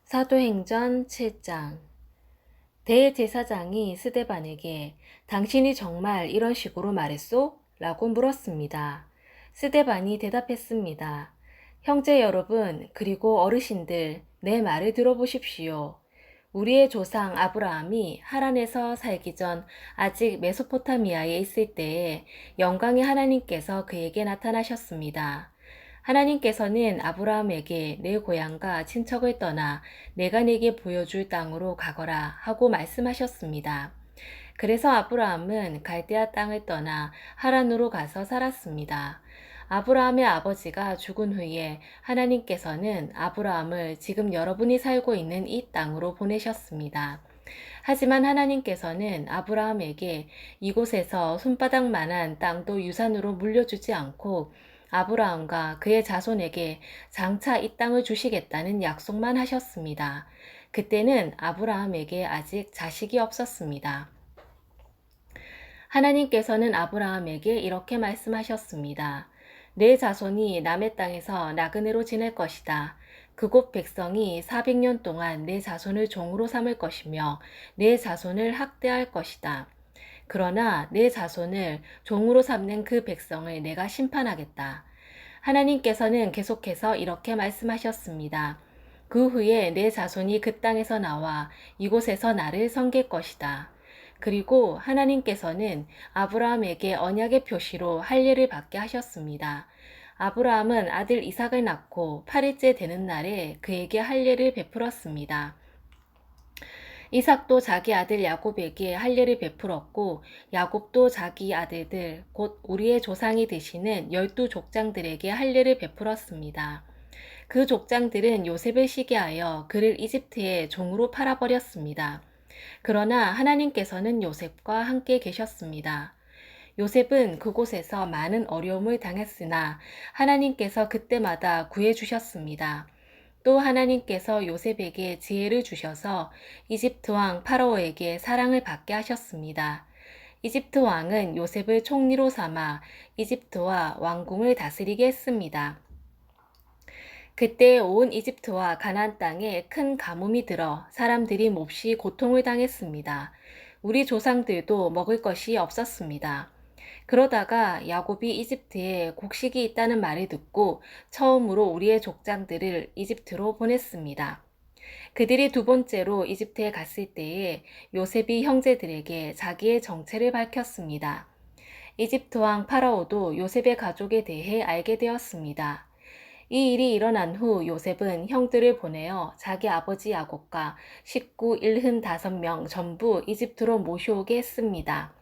사도행전 7장. 대제사장이 스데반에게 당신이 정말 이런 식으로 말했소? 라고 물었습니다. 스데반이 대답했습니다. 형제 여러분, 그리고 어르신들, 내 말을 들어보십시오. 우리의 조상 아브라함이 하란에서 살기 전 아직 메소포타미아에 있을 때에 영광의 하나님께서 그에게 나타나셨습니다. 하나님께서는 아브라함에게 내 고향과 친척을 떠나 내가 내게 보여줄 땅으로 가거라 하고 말씀하셨습니다. 그래서 아브라함은 갈대아 땅을 떠나 하란으로 가서 살았습니다. 아브라함의 아버지가 죽은 후에 하나님께서는 아브라함을 지금 여러분이 살고 있는 이 땅으로 보내셨습니다. 하지만 하나님께서는 아브라함에게 이곳에서 손바닥만한 땅도 유산으로 물려주지 않고 아브라함과 그의 자손에게 장차 이 땅을 주시겠다는 약속만 하셨습니다. 그때는 아브라함에게 아직 자식이 없었습니다. 하나님께서는 아브라함에게 이렇게 말씀하셨습니다. 내 자손이 남의 땅에서 나그네로 지낼 것이다. 그곳 백성이 400년 동안 내 자손을 종으로 삼을 것이며 내 자손을 학대할 것이다. 그러나 내 자손을 종으로 삼는 그 백성을 내가 심판하겠다. 하나님께서는 계속해서 이렇게 말씀하셨습니다. 그 후에 내 자손이 그 땅에서 나와 이곳에서 나를 섬길 것이다. 그리고 하나님께서는 아브라함에게 언약의 표시로 할례를 받게 하셨습니다. 아브라함은 아들 이삭을 낳고 8일째 되는 날에 그에게 할례를 베풀었습니다. 이삭도 자기 아들 야곱에게 할례를 베풀었고 야곱도 자기 아들들 곧 우리의 조상이 되시는 12족장들에게 할례를 베풀었습니다. 그 족장들은 요셉을 시기하여 그를 이집트에 종으로 팔아버렸습니다. 그러나 하나님께서는 요셉과 함께 계셨습니다. 요셉은 그곳에서 많은 어려움을 당했으나 하나님께서 그때마다 구해주셨습니다. 또 하나님께서 요셉에게 지혜를 주셔서 이집트 왕 파라오에게 사랑을 받게 하셨습니다. 이집트 왕은 요셉을 총리로 삼아 이집트와 왕궁을 다스리게 했습니다. 그때 온 이집트와 가나안 땅에 큰 가뭄이 들어 사람들이 몹시 고통을 당했습니다. 우리 조상들도 먹을 것이 없었습니다. 그러다가 야곱이 이집트에 곡식이 있다는 말을 듣고 처음으로 우리의 족장들을 이집트로 보냈습니다. 그들이 두 번째로 이집트에 갔을 때에 요셉이 형제들에게 자기의 정체를 밝혔습니다. 이집트 왕 파라오도 요셉의 가족에 대해 알게 되었습니다. 이 일이 일어난 후 요셉은 형들을 보내어 자기 아버지 야곱과 식구 75명 전부 이집트로 모셔오게 했습니다.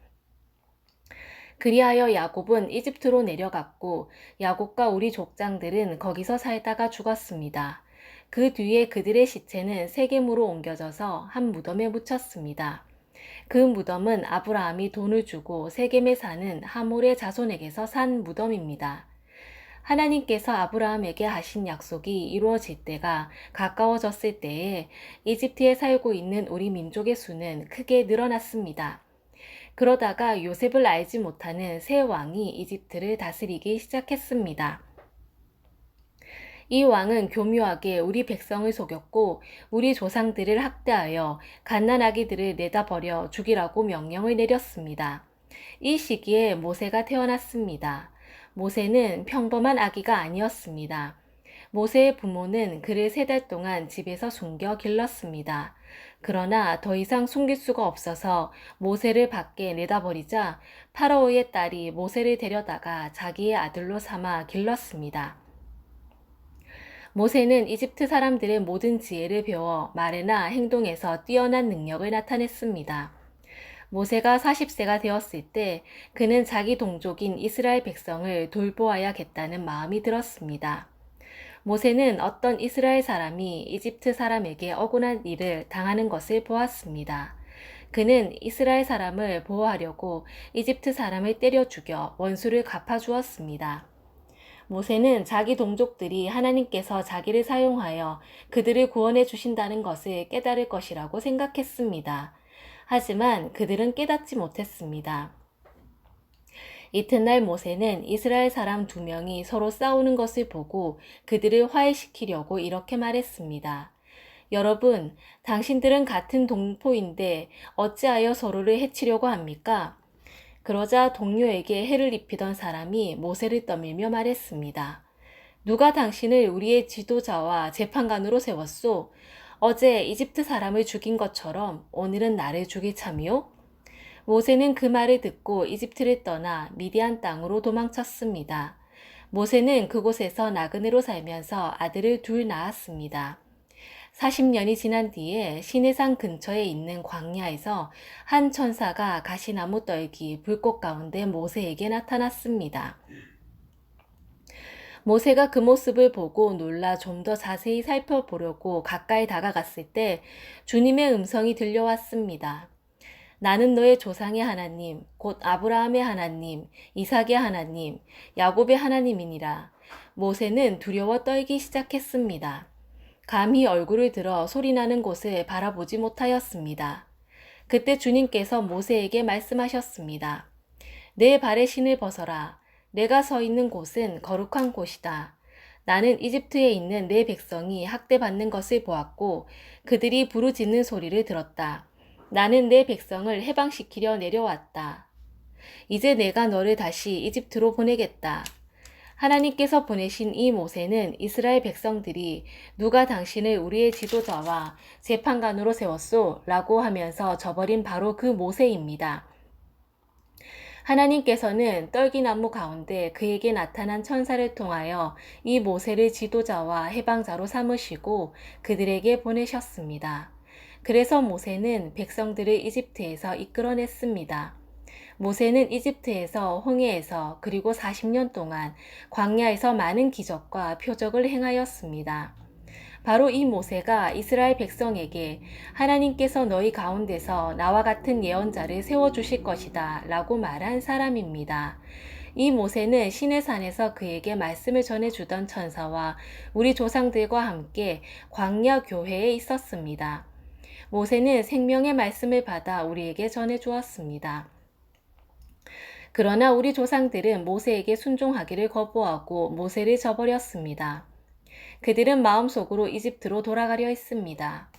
그리하여 야곱은 이집트로 내려갔고 야곱과 우리 족장들은 거기서 살다가 죽었습니다. 그 뒤에 그들의 시체는 세겜으로 옮겨져서 한 무덤에 묻혔습니다. 그 무덤은 아브라함이 돈을 주고 세겜에 사는 하몰의 자손에게서 산 무덤입니다. 하나님께서 아브라함에게 하신 약속이 이루어질 때가 가까워졌을 때에 이집트에 살고 있는 우리 민족의 수는 크게 늘어났습니다. 그러다가 요셉을 알지 못하는 새 왕이 이집트를 다스리기 시작했습니다. 이 왕은 교묘하게 우리 백성을 속였고 우리 조상들을 학대하여 갓난아기들을 내다버려 죽이라고 명령을 내렸습니다. 이 시기에 모세가 태어났습니다. 모세는 평범한 아기가 아니었습니다. 모세의 부모는 그를 3달 동안 집에서 숨겨 길렀습니다. 그러나 더 이상 숨길 수가 없어서 모세를 밖에 내다버리자 파라오의 딸이 모세를 데려다가 자기의 아들로 삼아 길렀습니다. 모세는 이집트 사람들의 모든 지혜를 배워 말이나 행동에서 뛰어난 능력을 나타냈습니다. 모세가 40세가 되었을 때 그는 자기 동족인 이스라엘 백성을 돌보아야겠다는 마음이 들었습니다. 모세는 어떤 이스라엘 사람이 이집트 사람에게 억울한 일을 당하는 것을 보았습니다. 그는 이스라엘 사람을 보호하려고 이집트 사람을 때려 죽여 원수를 갚아주었습니다. 모세는 자기 동족들이 하나님께서 자기를 사용하여 그들을 구원해 주신다는 것을 깨달을 것이라고 생각했습니다. 하지만 그들은 깨닫지 못했습니다. 이튿날 모세는 이스라엘 사람 2명이 서로 싸우는 것을 보고 그들을 화해시키려고 이렇게 말했습니다. 여러분, 당신들은 같은 동포인데 어찌하여 서로를 해치려고 합니까? 그러자 동료에게 해를 입히던 사람이 모세를 떠밀며 말했습니다. 누가 당신을 우리의 지도자와 재판관으로 세웠소? 어제 이집트 사람을 죽인 것처럼 오늘은 나를 죽일 참이요? 모세는 그 말을 듣고 이집트를 떠나 미디안 땅으로 도망쳤습니다. 모세는 그곳에서 나그네로 살면서 아들을 둘 낳았습니다. 40년이 지난 뒤에 시내산 근처에 있는 광야에서 한 천사가 가시나무 떨기 불꽃 가운데 모세에게 나타났습니다. 모세가 그 모습을 보고 놀라 좀 더 자세히 살펴보려고 가까이 다가갔을 때 주님의 음성이 들려왔습니다. 나는 너의 조상의 하나님, 곧 아브라함의 하나님, 이삭의 하나님, 야곱의 하나님이니라. 모세는 두려워 떨기 시작했습니다. 감히 얼굴을 들어 소리나는 곳을 바라보지 못하였습니다. 그때 주님께서 모세에게 말씀하셨습니다. 내 발의 신을 벗어라. 내가 서 있는 곳은 거룩한 곳이다. 나는 이집트에 있는 내 백성이 학대받는 것을 보았고 그들이 부르짖는 소리를 들었다. 나는 내 백성을 해방시키려 내려왔다. 이제 내가 너를 다시 이집트로 보내겠다. 하나님께서 보내신 이 모세는 이스라엘 백성들이 누가 당신을 우리의 지도자와 재판관으로 세웠소? 라고 하면서 저버린 바로 그 모세입니다. 하나님께서는 떨기나무 가운데 그에게 나타난 천사를 통하여 이 모세를 지도자와 해방자로 삼으시고 그들에게 보내셨습니다. 그래서 모세는 백성들을 이집트에서 이끌어냈습니다. 모세는 이집트에서 홍해에서 그리고 40년 동안 광야에서 많은 기적과 표적을 행하였습니다. 바로 이 모세가 이스라엘 백성에게 하나님께서 너희 가운데서 나와 같은 예언자를 세워주실 것이다 라고 말한 사람입니다. 이 모세는 시내산에서 그에게 말씀을 전해주던 천사와 우리 조상들과 함께 광야 교회에 있었습니다. 모세는 생명의 말씀을 받아 우리에게 전해주었습니다. 그러나 우리 조상들은 모세에게 순종하기를 거부하고 모세를 저버렸습니다. 그들은 마음속으로 이집트로 돌아가려 했습니다.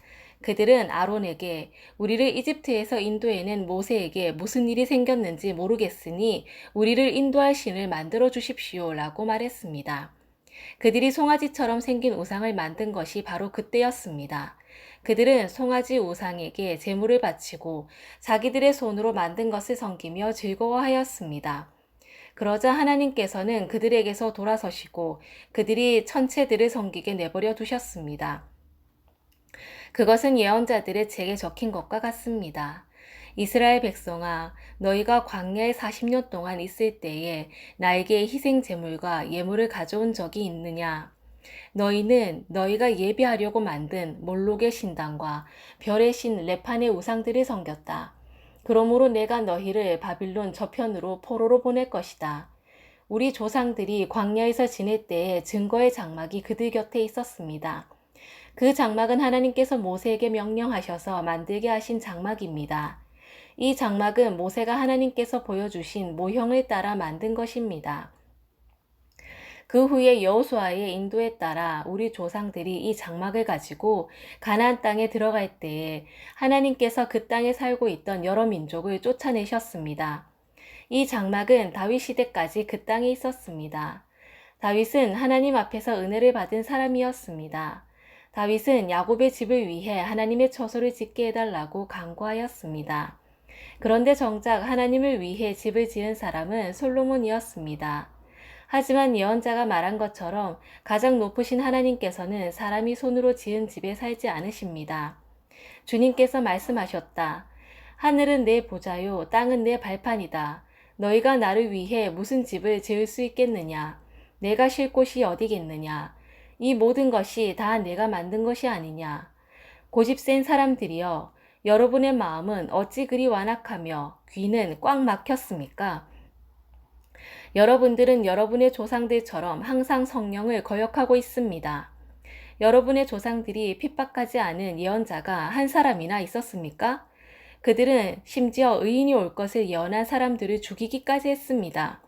그들은 아론에게 우리를 이집트에서 인도해낸 모세에게 무슨 일이 생겼는지 모르겠으니 우리를 인도할 신을 만들어 주십시오 라고 말했습니다. 그들이 송아지처럼 생긴 우상을 만든 것이 바로 그때였습니다. 그들은 송아지 우상에게 제물을 바치고 자기들의 손으로 만든 것을 섬기며 즐거워하였습니다. 그러자 하나님께서는 그들에게서 돌아서시고 그들이 천체들을 섬기게 내버려 두셨습니다. 그것은 예언자들의 책에 적힌 것과 같습니다. 이스라엘 백성아, 너희가 광야에 40년 동안 있을 때에 나에게 희생 제물과 예물을 가져온 적이 있느냐? 너희는 너희가 예배하려고 만든 몰록의 신당과 별의 신 레판의 우상들을 섬겼다. 그러므로 내가 너희를 바빌론 저편으로 포로로 보낼 것이다. 우리 조상들이 광야에서 지낼 때에 증거의 장막이 그들 곁에 있었습니다. 그 장막은 하나님께서 모세에게 명령하셔서 만들게 하신 장막입니다. 이 장막은 모세가 하나님께서 보여주신 모형을 따라 만든 것입니다. 그 후에 여호수아의 인도에 따라 우리 조상들이 이 장막을 가지고 가나안 땅에 들어갈 때에 하나님께서 그 땅에 살고 있던 여러 민족을 쫓아내셨습니다. 이 장막은 다윗 시대까지 그 땅에 있었습니다. 다윗은 하나님 앞에서 은혜를 받은 사람이었습니다. 다윗은 야곱의 집을 위해 하나님의 처소를 짓게 해달라고 간구하였습니다. 그런데 정작 하나님을 위해 집을 지은 사람은 솔로몬이었습니다. 하지만 예언자가 말한 것처럼 가장 높으신 하나님께서는 사람이 손으로 지은 집에 살지 않으십니다. 주님께서 말씀하셨다. 하늘은 내 보좌요, 땅은 내 발판이다. 너희가 나를 위해 무슨 집을 지을 수 있겠느냐? 내가 쉴 곳이 어디겠느냐? 이 모든 것이 다 내가 만든 것이 아니냐? 고집 센 사람들이여, 여러분의 마음은 어찌 그리 완악하며 귀는 꽉 막혔습니까? 여러분들은 여러분의 조상들처럼 항상 성령을 거역하고 있습니다. 여러분의 조상들이 핍박하지 않은 예언자가 한 사람이나 있었습니까? 그들은 심지어 의인이 올 것을 예언한 사람들을 죽이기까지 했습니다.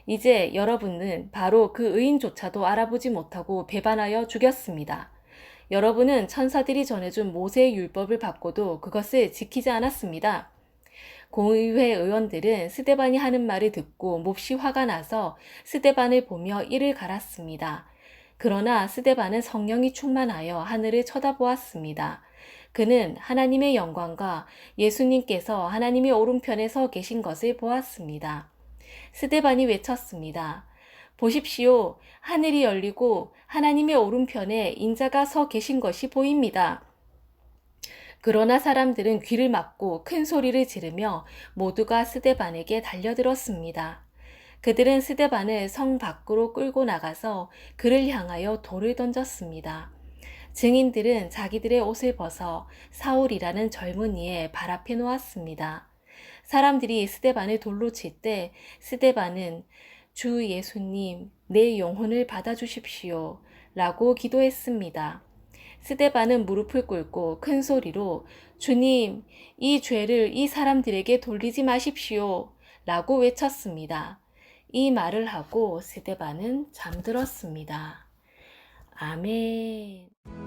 이제 여러분은 바로 그 의인조차도 알아보지 못하고 배반하여 죽였습니다. 여러분은 천사들이 전해준 모세의 율법을 받고도 그것을 지키지 않았습니다. 공의회 의원들은 스데반이 하는 말을 듣고 몹시 화가 나서 스데반을 보며 이를 갈았습니다. 그러나 스데반은 성령이 충만하여 하늘을 쳐다보았습니다. 그는 하나님의 영광과 예수님께서 하나님의 오른편에 서 계신 것을 보았습니다. 스데반이 외쳤습니다. 보십시오. 하늘이 열리고 하나님의 오른편에 인자가 서 계신 것이 보입니다. 그러나 사람들은 귀를 막고 큰 소리를 지르며 모두가 스데반에게 달려들었습니다. 그들은 스데반을 성 밖으로 끌고 나가서 그를 향하여 돌을 던졌습니다. 증인들은 자기들의 옷을 벗어 사울이라는 젊은이의 발 앞에 놓았습니다. 사람들이 스데반을 돌로 칠 때 스데반은 주 예수님, 내 영혼을 받아주십시오 라고 기도했습니다. 스데반은 무릎을 꿇고 큰 소리로 주님, 이 죄를 이 사람들에게 돌리지 마십시오 라고 외쳤습니다. 이 말을 하고 스데반은 잠들었습니다. 아멘.